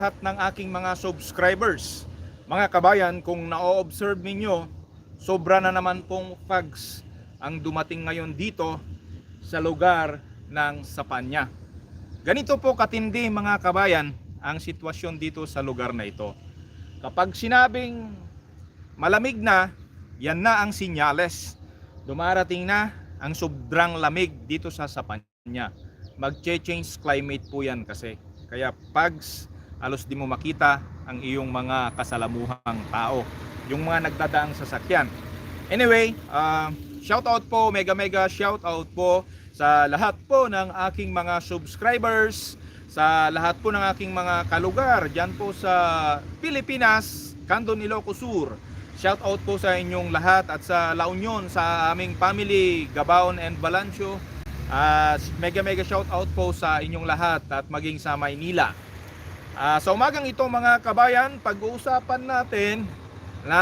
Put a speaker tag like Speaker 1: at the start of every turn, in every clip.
Speaker 1: lahat ng aking mga subscribers. Mga kabayan, kung na-observe ninyo, sobra na naman pong fags ang dumating ngayon dito sa lugar ng Sapanya. Ganito po katindi mga kabayan ang sitwasyon dito sa lugar na ito. Kapag sinabing malamig na, yan na ang sinyales. Dumarating na ang sobrang lamig dito sa Sapanya. Magche-change climate po yan kasi. Kaya pags halos di mo makita ang iyong mga kasalamuhang tao, yung mga nagdadaang sasakyan. Anyway, shout out po, mega shout out po sa lahat po ng aking mga subscribers, sa lahat po ng aking mga kalugar dyan po sa Pilipinas, Candon, Ilocos Sur. Shout out po sa inyong lahat at sa La Union, sa aming family Gabaon and Balancio. Mega shout out po sa inyong lahat at maging sa Maynila. Sa umagang ito mga kabayan, pag-uusapan natin na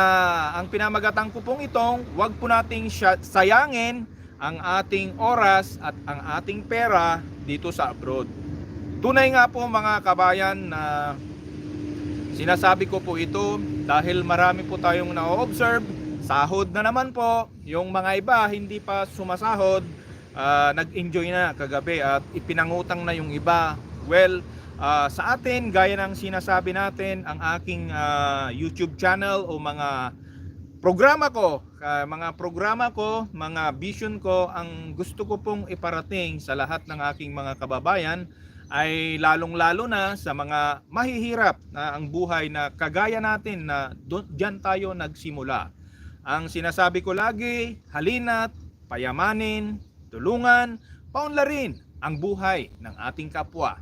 Speaker 1: ang pinamagatang ko pong itong wag po nating sayangin ang ating oras at ang ating pera dito sa abroad. Tunay nga po mga kabayan na sinasabi ko po ito dahil marami po tayong na-observe. Sahod na naman po, yung mga iba hindi pa sumasahod, nag-enjoy na kagabi at ipinangutang na yung iba. Well, sa atin, gaya ng sinasabi natin, ang aking YouTube channel o mga programa ko, mga vision ko, ang gusto ko pong iparating sa lahat ng aking mga kababayan ay lalong-lalo na sa mga mahihirap na ang buhay na kagaya natin na diyan tayo nagsimula. Ang sinasabi ko lagi, halina't payamanin, tulungan, paunlarin ang buhay ng ating kapwa.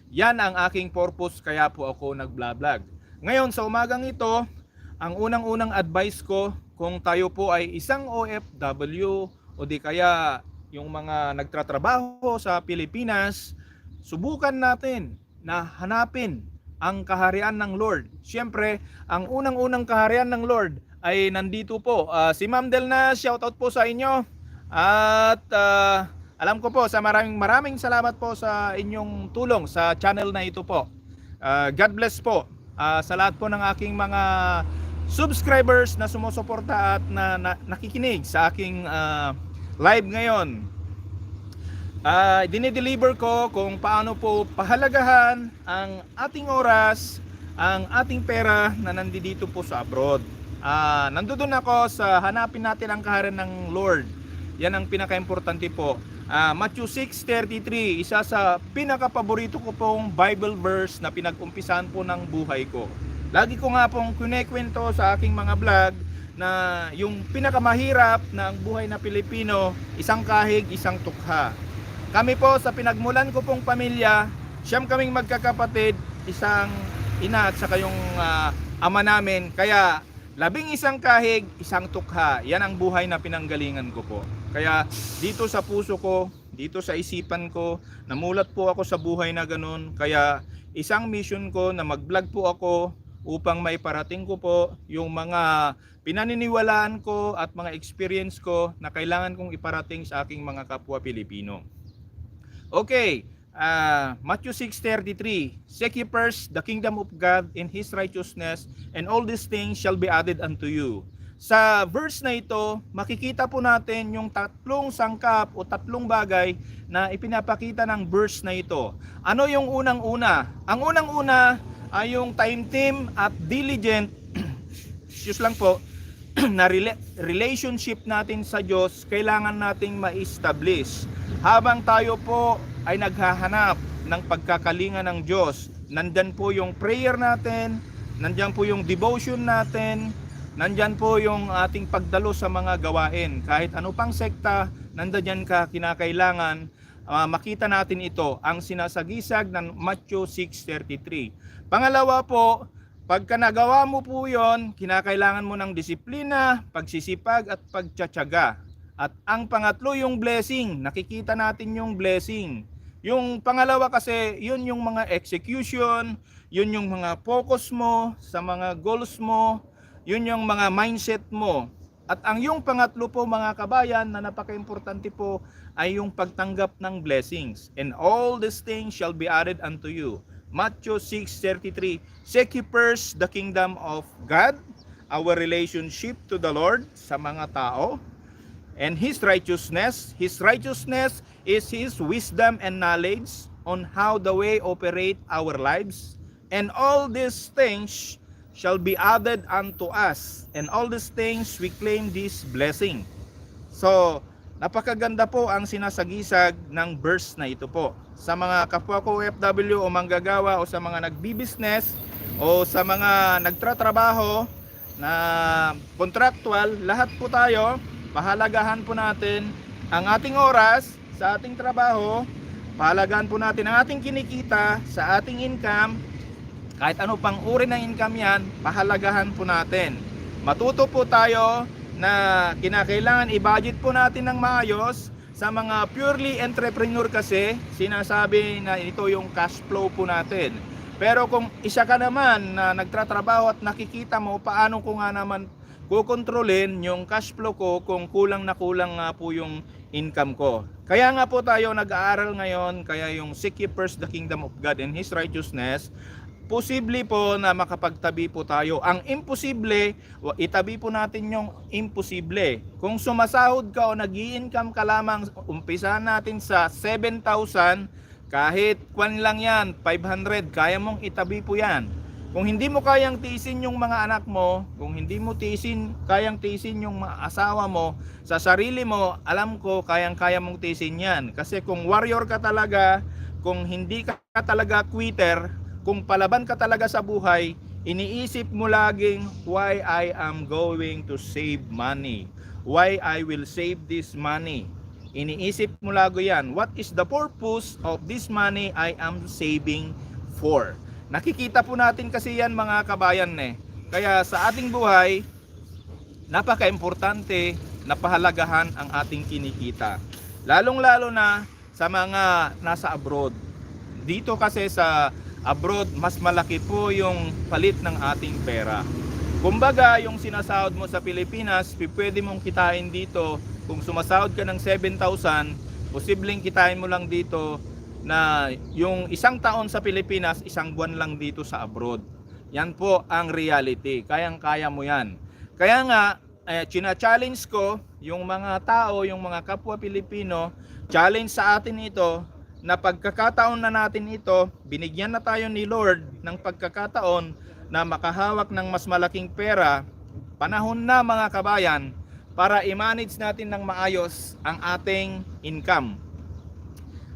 Speaker 1: Yan ang aking purpose, kaya po ako nag-vlog. Ngayon sa umagang ito, ang unang-unang advice ko kung tayo po ay isang OFW o di kaya yung mga nagtatrabaho sa Pilipinas, subukan natin na hanapin ang kaharian ng Lord. Siyempre, ang unang-unang kaharian ng Lord ay nandito po. Si Ma'am Delna, shoutout po sa inyo. At alam ko po sa maraming salamat po sa inyong tulong sa channel na ito po. God bless po sa lahat po ng aking mga subscribers na sumusuporta at nakikinig sa aking live ngayon. Dinideliver ko kung paano po pahalagahan ang ating oras, ang ating pera na nandito po sa abroad. Nandoon ako sa hanapin natin ang kaharian ng Lord. Yan ang pinaka-importante po. Matthew 6:33, isa sa pinaka-paborito ko pong Bible verse na pinag-umpisahan po ng buhay ko. Lagi ko nga pong kinekwento sa aking mga vlog na yung pinakamahirap na ang buhay na Pilipino, isang kahig, isang tukha. Kami po sa pinagmulan ko pong pamilya, siyam kaming magkakapatid, isang ina at saka yung ama namin. Kaya 11 kahig, isang tukha. Yan ang buhay na pinanggalingan ko po. Kaya dito sa puso ko, dito sa isipan ko, namulat po ako sa buhay na ganun. Kaya isang mission ko na mag-vlog po ako upang maiparating ko po yung mga pinaniniwalaan ko at mga experience ko na kailangan kong iparating sa aking mga kapwa Pilipino. Okay, Matthew 6:33, seek ye first the kingdom of God and His righteousness, and all these things shall be added unto you. Sa verse na ito, makikita po natin yung tatlong sangkap o tatlong bagay na ipinapakita ng verse na ito. Ano yung unang-una? Ang unang-una ay yung time team at diligent excuse lang po na relationship natin sa Diyos kailangan nating ma-establish. Habang tayo po ay naghahanap ng pagkakalinga ng Diyos, nandyan po yung prayer natin, nandyan po yung devotion natin, nandyan po yung ating pagdalo sa mga gawain. Kahit ano pang sekta, nandyan ka, kinakailangan makita natin ito, ang sinasagisag ng Matthew 6:33. Pangalawa po, pagka nagawa mo po yon, kinakailangan mo ng disiplina, pagsisipag at pagtsatsaga. At ang pangatlo yung blessing, nakikita natin yung blessing. Yung pangalawa kasi, yun yung mga execution, yun yung mga focus mo sa mga goals mo, yun yung mga mindset mo. At ang yung pangatlo po mga kabayan na napaka-importante po ay yung pagtanggap ng blessings. And all these things shall be added unto you. Matthew 6:33. Seek ye first the kingdom of God, our relationship to the Lord sa mga tao, and His righteousness. His righteousness is His wisdom and knowledge on how the way operate our lives. And all these things shall be added unto us. And all these things we claim this blessing. So, napakaganda po ang sinasagisag ng verse na ito po. Sa mga kapwa ko OFW o manggagawa o sa mga nagbi-business o sa mga nagtratrabaho na contractual, lahat po tayo, pahalagahan po natin ang ating oras sa ating trabaho, pahalagahan po natin ang ating kinikita sa ating income, kahit ano pang uri ng income yan, pahalagahan po natin. Matuto po tayo na kinakailangan i-budget po natin ng maayos. Sa mga purely entrepreneur kasi, sinasabi na ito yung cash flow po natin. Pero kung isa ka naman na nagtratrabaho at nakikita mo paano ko nga naman kukontrolin yung cash flow ko kung kulang na kulang nga po yung income ko. Kaya nga po tayo nag-aaral ngayon, kaya yung seek ye first the kingdom of God and His righteousness, posible po na makapagtabi po tayo. Ang imposible, itabi po natin yung imposible. Kung sumasahod ka o nag-i-income ka lamang, umpisahan natin sa 7,000, kahit kwan lang yan, 500, kaya mong itabi po yan. Kung hindi mo kayang tiisin yung mga anak mo, kung hindi mo kayang tiisin yung mga asawa mo, sa sarili mo, alam ko, kayang-kaya mong tiisin yan. Kasi kung warrior ka talaga, kung hindi ka talaga quitter, kung palaban ka talaga sa buhay, iniisip mo laging, why I am going to save money? Why I will save this money? Iniisip mo lagi yan. What is the purpose of this money I am saving for? Nakikita po natin kasi yan mga kabayan eh. Kaya sa ating buhay, napaka-importante na pahalagahan ang ating kinikita. Lalong-lalo na sa mga nasa abroad. Dito kasi sa abroad, mas malaki po yung palit ng ating pera. Kumbaga, yung sinasahod mo sa Pilipinas, pwede mong kitain dito. Kung sumasahod ka ng 7,000, posibleng kitain mo lang dito na yung isang taon sa Pilipinas, isang buwan lang dito sa abroad. Yan po ang reality. Kayang-kaya mo yan. Kaya nga, china-challenge ko yung mga tao, yung mga kapwa Pilipino, challenge sa atin ito, na pagkakataon na natin ito, binigyan na tayo ni Lord ng pagkakataon na makahawak ng mas malaking pera. Panahon na mga kabayan para i-manage natin ng maayos ang ating income.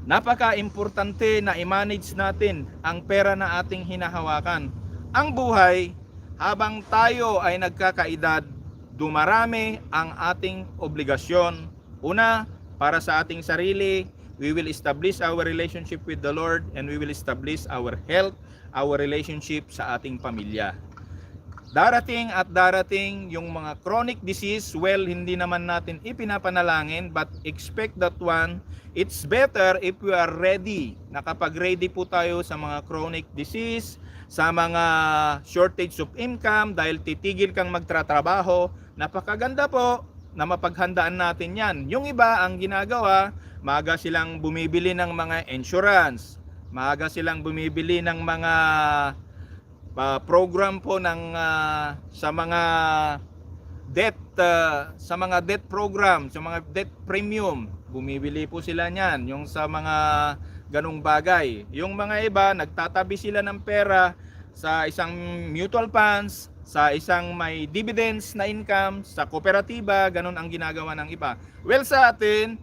Speaker 1: Napaka-importante na i-manage natin ang pera na ating hinahawakan. Ang buhay, habang tayo ay nagkakaedad, dumarami ang ating obligasyon. Una, para sa ating sarili, we will establish our relationship with the Lord, and we will establish our health, our relationship sa ating pamilya. Darating at darating yung mga chronic disease, well, hindi naman natin ipinapanalangin, but expect that one. It's better if we are ready. Nakapag-ready po tayo sa mga chronic disease, sa mga shortage of income, dahil titigil kang magtratrabaho. Napakaganda po na mapaghandaan natin yan. Yung iba, ang ginagawa, maaga silang bumibili ng mga insurance, maaga silang bumibili ng mga program po ng sa mga debt program, sa mga debt premium, bumibili po sila niyan, yung sa mga ganung bagay. Yung mga iba, nagtatabi sila ng pera sa isang mutual funds, sa isang may dividends na income, sa kooperatiba, ganun ang ginagawa ng iba. Well, sa atin,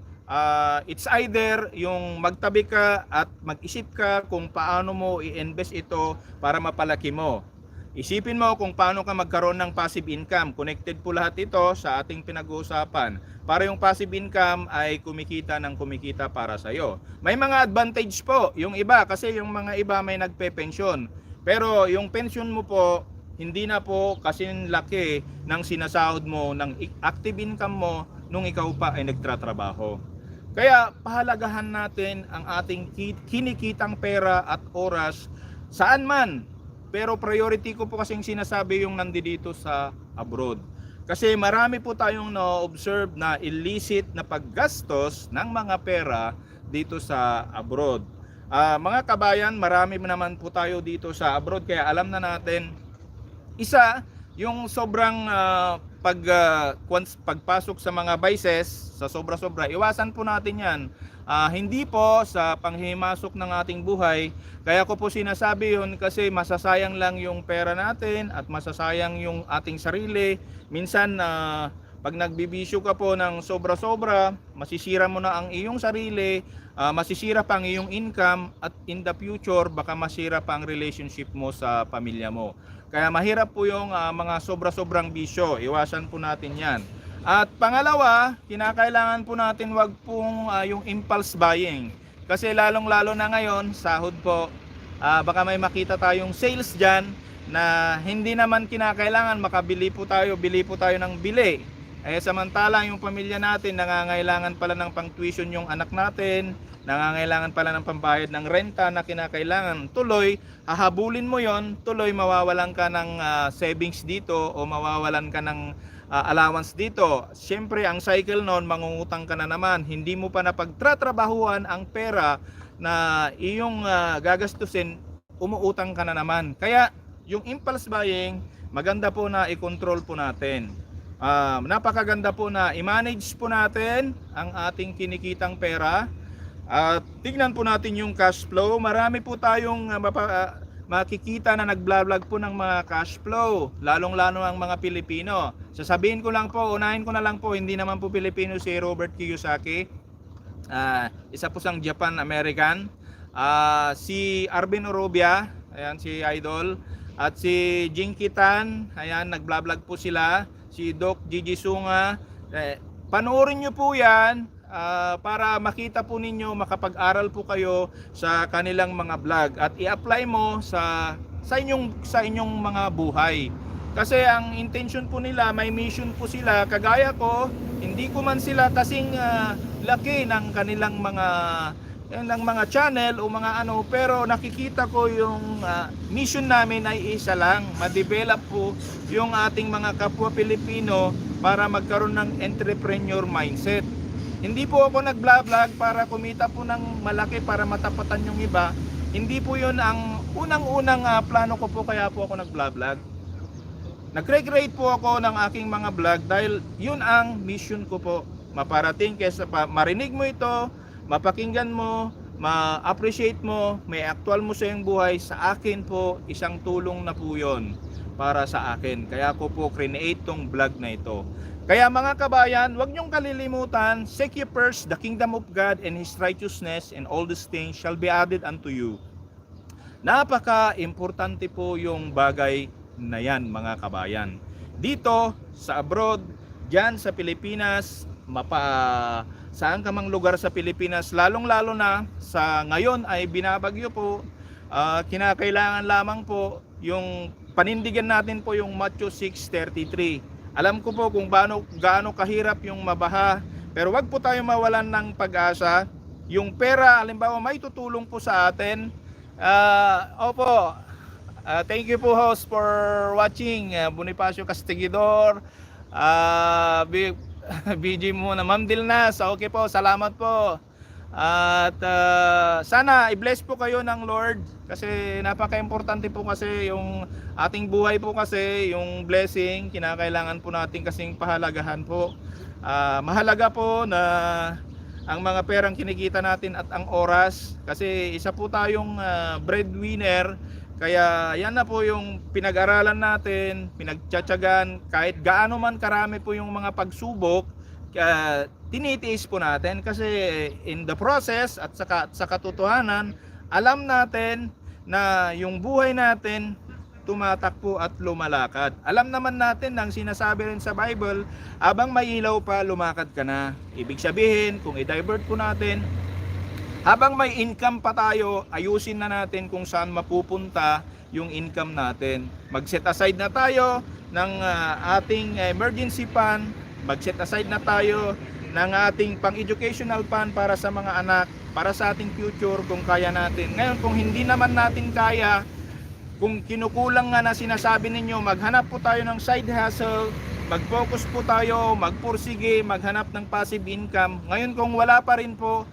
Speaker 1: it's either yung magtabi ka at mag-isip ka kung paano mo i-invest ito para mapalaki mo. Isipin mo kung paano ka magkaroon ng passive income. Connected po lahat ito sa ating pinag-uusapan. Para yung passive income ay kumikita ng kumikita para sa iyo. May mga advantage po yung iba, kasi yung mga iba may nagpe-pensyon. Pero yung pension mo po, hindi na po kasing laki ng sinasahod mo, ng active income mo nung ikaw pa ay nagtratrabaho. Kaya pahalagahan natin ang ating kinikitang pera at oras saan man. Pero priority ko po kasing sinasabi yung nandito sa abroad. Kasi marami po tayong na-observe na illicit na paggastos ng mga pera dito sa abroad. Mga kabayan, marami naman po tayo dito sa abroad kaya alam na natin. Isa, yung sobrang pagpasok sa mga vices, sa sobra-sobra, iwasan po natin yan. Hindi po sa panghimasok ng ating buhay. Kaya ko po sinasabi yun kasi masasayang lang yung pera natin at masasayang yung ating sarili. Minsan, pag nagbibisyo ka po ng sobra-sobra, masisira mo na ang iyong sarili, masisira pa ang iyong income, at in the future, baka masira pa ang relationship mo sa pamilya mo. Kaya mahirap po yung mga sobra-sobrang bisyo. Iwasan po natin yan. At pangalawa, kinakailangan po natin wag pong yung impulse buying. Kasi lalong-lalo na ngayon, sahod po, baka may makita tayong sales dyan na hindi naman kinakailangan makabili po tayo, bili po tayo ng bili. Samantala yung pamilya natin, nangangailangan pala ng pang-tuition yung anak natin, nangangailangan pala ng pambayad ng renta na kinakailangan. Tuloy, hahabulin mo yon, tuloy mawawalan ka ng savings dito o mawawalan ka ng allowance dito. Siyempre, ang cycle noon, mangungutang ka na naman. Hindi mo pa napagtratrabahuan ang pera na iyong gagastusin, umuutang ka na naman. Kaya, yung impulse buying, maganda po na i-control po natin. Napakaganda po na i-manage po natin ang ating kinikitang pera. Tignan po natin yung cash flow. Marami po tayong makikita na nag-vlog po ng mga cash flow, lalong-lalo ang mga Pilipino. Sasabihin ko lang po, unahin ko na lang po, hindi naman po Pilipino si Robert Kiyosaki. Isa po siyang Japan-American. Si Arvin Orobia, ayan si Idol, at si Jinky Tan, ayan nag-vlog po sila. Si Doc Gigi Sunga, panoorin nyo po yan para makita po ninyo, makapag-aral po kayo sa kanilang mga vlog at i-apply mo sa inyong mga buhay. Kasi ang intention po nila, may mission po sila, kagaya ko, hindi ko man sila kasing laki ng kanilang mga channel o mga ano, pero nakikita ko yung mission namin ay isa lang, ma-develop po yung ating mga kapwa Pilipino para magkaroon ng entrepreneur mindset. Hindi po ako nag-vlog para kumita po ng malaki para matapatan yung iba. Hindi po yun ang unang-unang plano ko po, kaya po ako nag-vlog. Nag-recreate po ako ng aking mga vlog dahil yun ang mission ko po, maparating kaysa marinig mo ito, mapakinggan mo, ma-appreciate mo, may actual mo sa iyong buhay. Sa akin po, isang tulong na po yun para sa akin. Kaya ko po create tong vlog na ito. Kaya mga kabayan, huwag niyong kalilimutan, seek ye first the kingdom of God and His righteousness, and all these things shall be added unto you. Napaka-importante po yung bagay na yan, mga kabayan. Dito, sa abroad, dyan sa Pilipinas, saan ka mang lugar sa Pilipinas, lalong-lalo na sa ngayon ay binabagyo po, kinakailangan lamang po yung panindigan natin po yung Matthew 6:33. Alam ko po kung gaano kahirap yung mabaha, pero wag po tayo mawalan ng pag-asa. Yung pera, halimbawa may tutulong po sa atin. Opo, thank you po host for watching. Bonifacio Castigidor, BG muna, Ma'am Dilnas, okay po, salamat po. At sana i-bless po kayo ng Lord kasi napaka-importante po kasi yung ating buhay po, kasi yung blessing kinakailangan po natin kasing pahalagahan po. Mahalaga po na ang mga perang kinikita natin at ang oras, kasi isa po tayong breadwinner. Kaya yan na po yung pinag-aralan natin, pinagtsatsagan, kahit gaano man karami po yung mga pagsubok, tinitiis po natin kasi in the process at sa katotohanan, alam natin na yung buhay natin tumatakbo at lumalakad. Alam naman natin nang sinasabi rin sa Bible, abang may ilaw pa, lumakad ka na. Ibig sabihin, kung i-divert po natin, habang may income pa tayo, ayusin na natin kung saan mapupunta yung income natin. Mag-set aside na tayo ng ating emergency fund, mag-set aside na tayo ng ating pang-educational fund para sa mga anak, para sa ating future kung kaya natin. Ngayon, kung hindi naman natin kaya, kung kinukulang nga na sinasabi ninyo, maghanap po tayo ng side hustle, mag-focus po tayo, magpursige, maghanap ng passive income. Ngayon, kung wala pa rin po,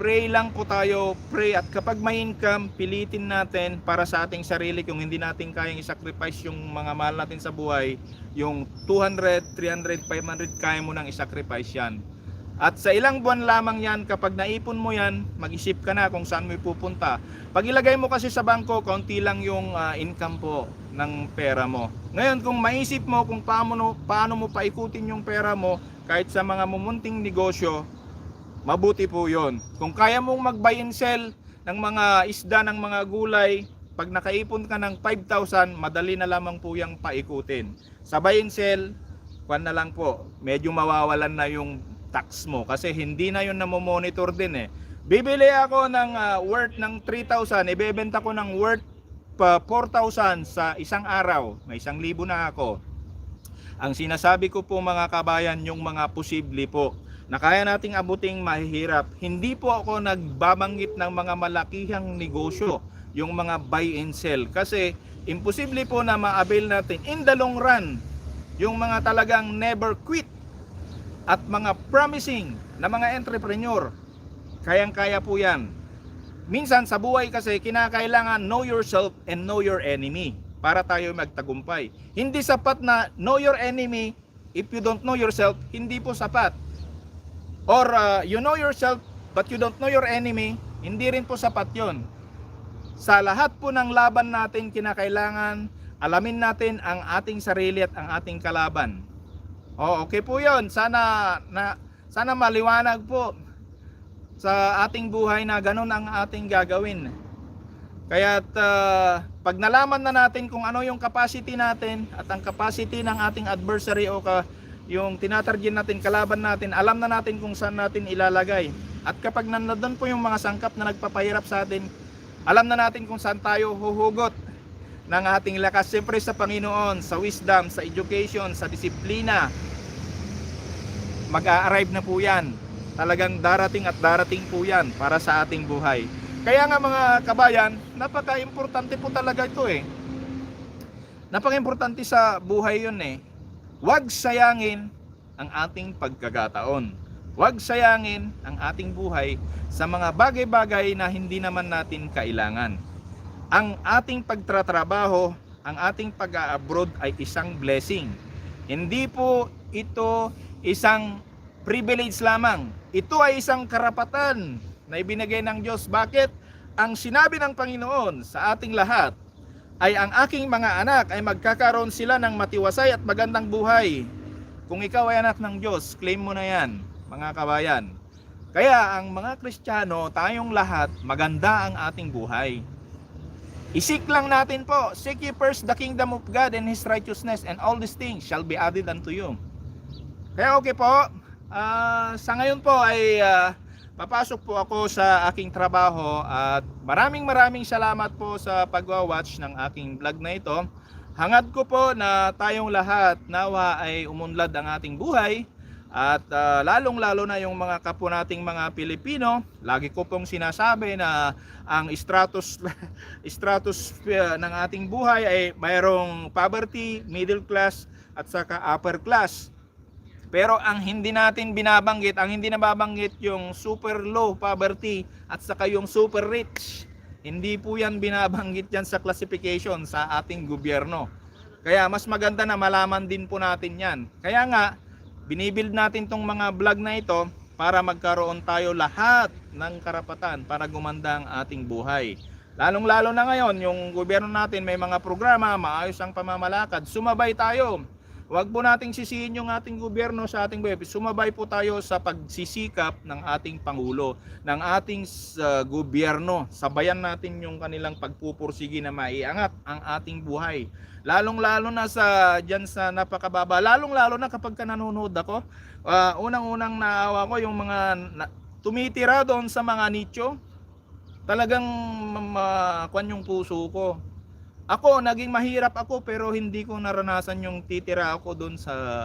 Speaker 1: pray lang po tayo, pray, at kapag may income, pilitin natin para sa ating sarili. Kung hindi natin kayang i-sacrifice yung mga mahal natin sa buhay, yung 200, 300, 500, kaya mo nang i-sacrifice yan. At sa ilang buwan lamang yan, kapag naipon mo yan, mag-isip ka na kung saan mo ipupunta. Pag ilagay mo kasi sa bangko, kaunti lang yung income po ng pera mo. Ngayon, kung maisip mo kung paano mo paikutin yung pera mo, kahit sa mga mumunting negosyo, mabuti po yon. Kung kaya mong mag-buy and sell ng mga isda, ng mga gulay, pag nakaipon ka ng 5,000, madali na lamang po yung paikutin. Sa buy and sell, kwan na lang po, medyo mawawalan na yung tax mo kasi hindi na yun namomonitor din eh. Bibili ako ng worth ng 3,000, ibebenta ko ng worth 4,000 sa isang araw, may 1,000 na ako. Ang sinasabi ko po mga kabayan, yung mga posible po na kaya nating abuting mahihirap. Hindi po ako nagbabanggit ng mga malakihang negosyo, yung mga buy and sell, kasi imposible po na ma-avail natin in the long run yung mga talagang never quit at mga promising na mga entrepreneur. Kayang-kaya po yan. Minsan sa buhay kasi kinakailangan know yourself and know your enemy para tayo magtagumpay. Hindi sapat na know your enemy if you don't know yourself, hindi po sapat. Or you know yourself but you don't know your enemy, hindi rin po sapat yon. Sa lahat po ng laban natin, kinakailangan alamin natin ang ating sarili at ang ating kalaban. Okay po yon. Sana maliwanag po sa ating buhay na ganun ang ating gagawin. Kaya pag nalaman na natin kung ano yung capacity natin at ang capacity ng ating adversary o yung tinatarget natin, kalaban natin, alam na natin kung saan natin ilalagay. At kapag nandun po yung mga sangkap na nagpapahirap sa atin, alam na natin kung saan tayo huhugot ng ating lakas. Siyempre sa Panginoon, sa wisdom, sa education, sa disiplina, mag-a-arrive na po yan. Talagang darating at darating po yan para sa ating buhay. Kaya nga mga kabayan, napaka-importante po talaga ito eh. Napaka-importante sa buhay yun eh. Huwag sayangin ang ating pagkakataon. Huwag sayangin ang ating buhay sa mga bagay-bagay na hindi naman natin kailangan. Ang ating pagtatrabaho, ang ating pag-abroad ay isang blessing. Hindi po ito isang privilege lamang. Ito ay isang karapatan na ibinigay ng Diyos. Bakit? Ang sinabi ng Panginoon sa ating lahat ay ang aking mga anak ay magkakaroon sila ng matiwasay at magandang buhay. Kung ikaw ay anak ng Diyos, claim mo na yan, mga kabayan. Kaya ang mga Kristiyano, tayong lahat, maganda ang ating buhay. Isik lang natin po, seek ye first the kingdom of God and His righteousness, and all these things shall be added unto you. Kaya okay po, sa ngayon po ay papasok po ako sa aking trabaho at maraming salamat po sa pagwa-watch ng aking vlog na ito. Hangad ko po na tayong lahat nawa ay umunlad ang ating buhay at lalong-lalo na yung mga kapwa nating mga Pilipino. Lagi ko pong sinasabi na ang stratus ng ating buhay ay mayroong poverty, middle class at saka upper class. Pero ang hindi natin binabanggit, ang hindi nababanggit yung super low poverty at saka yung super rich. Hindi po yan binabanggit yan sa classification sa ating gobyerno. Kaya mas maganda na malaman din po natin yan. Kaya nga, binibuild natin tong mga vlog na ito para magkaroon tayo lahat ng karapatan para gumanda ang ating buhay. Lalong-lalo na ngayon, yung gobyerno natin may mga programa, maayos ang pamamalakad, sumabay tayo. Huwag po nating sisihin yung ating gobyerno sa ating buhay. Sumabay po tayo sa pagsisikap ng ating Pangulo, ng ating gobyerno. Sabayan natin yung kanilang pagpupursigi na maiangat ang ating buhay. Lalong-lalo na dyan sa napakababa. Lalong-lalo na kapag nanonood ako, unang-unang naawa ko yung mga tumitira doon sa mga nicho. Talagang kwan yung puso ko. Ako, naging mahirap ako pero hindi ko naranasan yung titira ako doon sa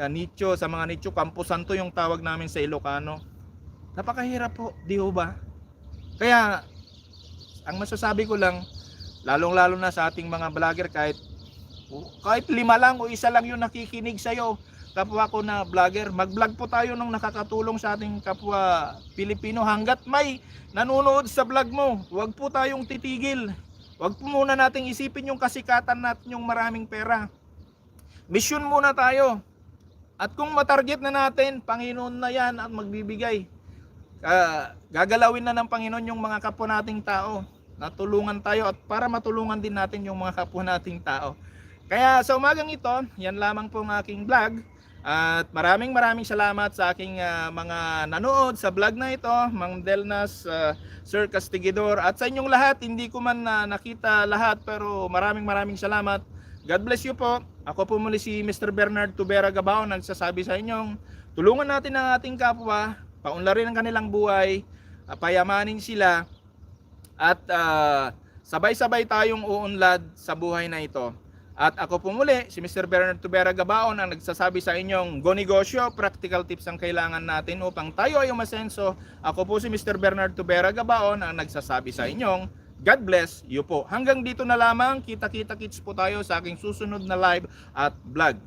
Speaker 1: nicho, sa mga nicho. Campo Santo yung tawag namin sa Ilocano. Napakahirap po, di ho ba? Kaya, ang masasabi ko lang, lalong-lalo na sa ating mga vlogger, kahit 5 lang o 1 lang yung nakikinig sa'yo, kapwa ko na vlogger, mag-vlog po tayo ng nakakatulong sa ating kapwa Pilipino. Hanggat may nanonood sa vlog mo, huwag po tayong titigil. Huwag po muna nating isipin yung kasikatan natin, yung maraming pera. Mission muna tayo. At kung matarget na natin, Panginoon na yan at magbibigay. Gagalawin na ng Panginoon yung mga kapwa nating tao. Natulungan tayo at para matulungan din natin yung mga kapwa nating tao. Kaya sa umagang ito, yan lamang po ang aking vlog. At maraming salamat sa aking mga nanood sa vlog na ito, Mang Delnas, Sir Castigidor, at sa inyong lahat. Hindi ko man nakita lahat pero maraming salamat. God bless you po. Ako po muli si Mr. Bernard Tubera Gabao, nagsasabi sa inyong tulungan natin ang ating kapwa, paunlarin ang kanilang buhay, payamanin sila, at sabay-sabay tayong uunlad sa buhay na ito. At ako po muli, si Mr. Bernard Tubera Gabaon ang nagsasabi sa inyong go negosyo, practical tips ang kailangan natin upang tayo ay umasenso. Ako po si Mr. Bernard Tubera Gabaon ang nagsasabi sa inyong God bless you po. Hanggang dito na lamang, kita-kita kits po tayo sa aking susunod na live at vlog.